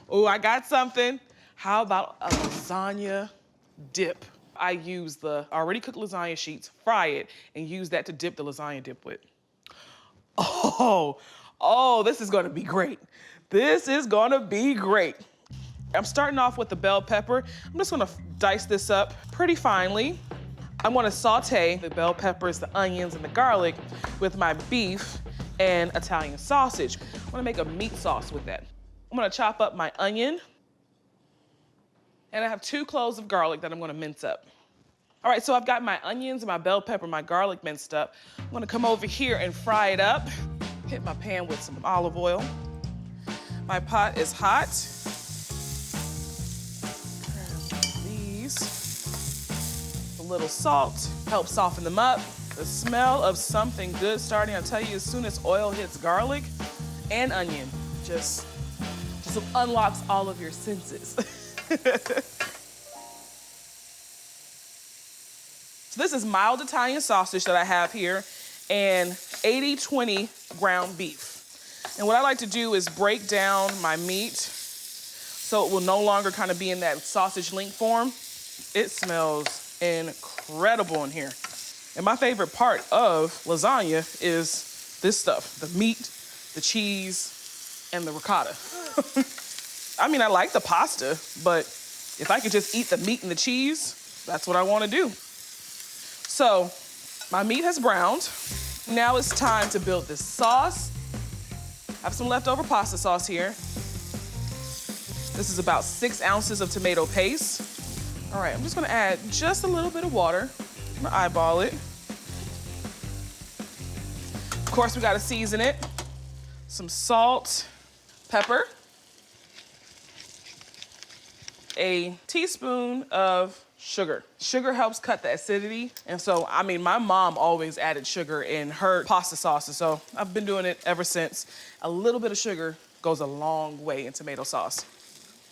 Oh, I got something. How about a lasagna dip? I use the already cooked lasagna sheets, fry it, and use that to dip the lasagna dip with. Oh, this is gonna be great. This is gonna be great. I'm starting off with the bell pepper. I'm just gonna dice this up pretty finely. I'm gonna saute the bell peppers, the onions, and the garlic with my beef and Italian sausage. I'm gonna make a meat sauce with that. I'm gonna chop up my onion, and I have 2 cloves of garlic that I'm gonna mince up. All right, so I've got my onions and my bell pepper, my garlic minced up. I'm gonna come over here and fry it up. Hit my pan with some olive oil. My pot is hot. Grab these. A little salt, help soften them up. The smell of something good starting, I tell you, as soon as oil hits garlic and onion, just unlocks all of your senses. So this is mild Italian sausage that I have here and 80-20 ground beef. And what I like to do is break down my meat so it will no longer kind of be in that sausage link form. It smells incredible in here. And my favorite part of lasagna is this stuff, the meat, the cheese, and the ricotta. I mean, I like the pasta, but if I could just eat the meat and the cheese, that's what I want to do. So my meat has browned. Now it's time to build this sauce. I have some leftover pasta sauce here. This is about 6 ounces of tomato paste. All right, I'm just gonna add just a little bit of water. I'm gonna eyeball it. Of course, we gotta season it. Some salt, pepper, a teaspoon of sugar. Sugar helps cut the acidity. And so, I mean, my mom always added sugar in her pasta sauces, so I've been doing it ever since. A little bit of sugar goes a long way in tomato sauce.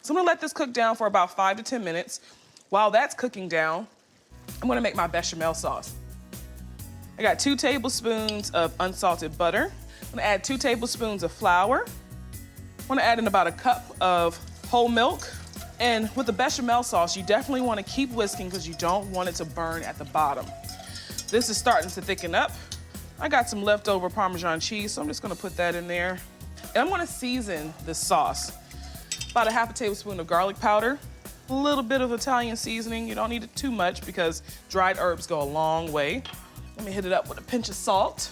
So I'm gonna let this cook down for about 5 to 10 minutes. While that's cooking down, I'm gonna make my bechamel sauce. I got 2 tablespoons of unsalted butter. I'm gonna add 2 tablespoons of flour. I'm gonna add in about a cup of whole milk. And with the bechamel sauce, you definitely wanna keep whisking because you don't want it to burn at the bottom. This is starting to thicken up. I got some leftover Parmesan cheese, so I'm just gonna put that in there. And I'm gonna season this sauce. About a half a tablespoon of garlic powder, a little bit of Italian seasoning. You don't need it too much because dried herbs go a long way. Let me hit it up with a pinch of salt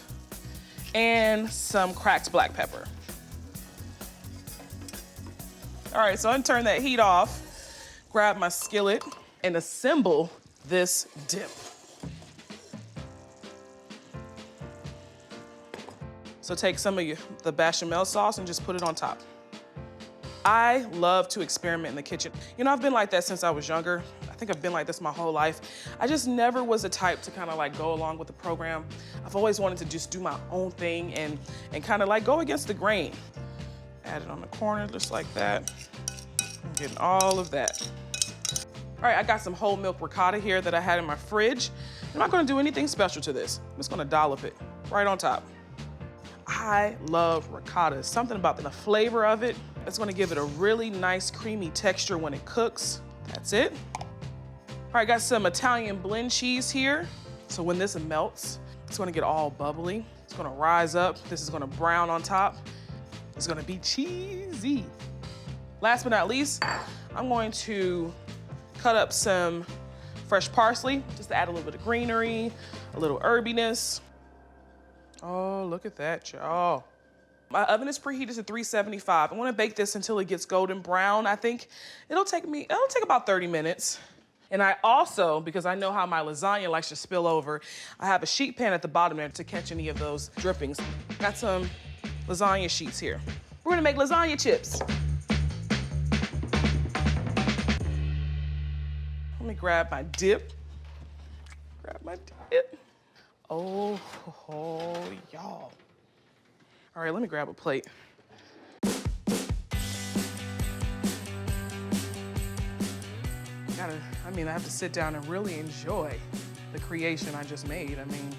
and some cracked black pepper. All right, so I'm gonna turn that heat off, grab my skillet, and assemble this dip. So take some of the bechamel sauce and just put it on top. I love to experiment in the kitchen. You know, I've been like that since I was younger. I think I've been like this my whole life. I just never was the type to kind of like go along with the program. I've always wanted to just do my own thing and kind of like go against the grain. Add it on the corner just like that. I'm getting all of that. All right, I got some whole milk ricotta here that I had in my fridge. I'm not gonna do anything special to this. I'm just gonna dollop it right on top. I love ricotta. Something about the flavor of it. It's gonna give it a really nice creamy texture when it cooks. That's it. All right, got some Italian blend cheese here. So when this melts, it's gonna get all bubbly. It's gonna rise up. This is gonna brown on top. It's gonna be cheesy. Last but not least, I'm going to cut up some fresh parsley, just to add a little bit of greenery, a little herbiness. Oh, look at that, y'all. My oven is preheated to 375. I wanna bake this until it gets golden brown. I think it'll take about 30 minutes. And I also, because I know how my lasagna likes to spill over, I have a sheet pan at the bottom there to catch any of those drippings. Got some lasagna sheets here. We're gonna make lasagna chips. Let me grab my dip. Oh, y'all. All right, let me grab a plate. I have to sit down and really enjoy the creation I just made. I mean,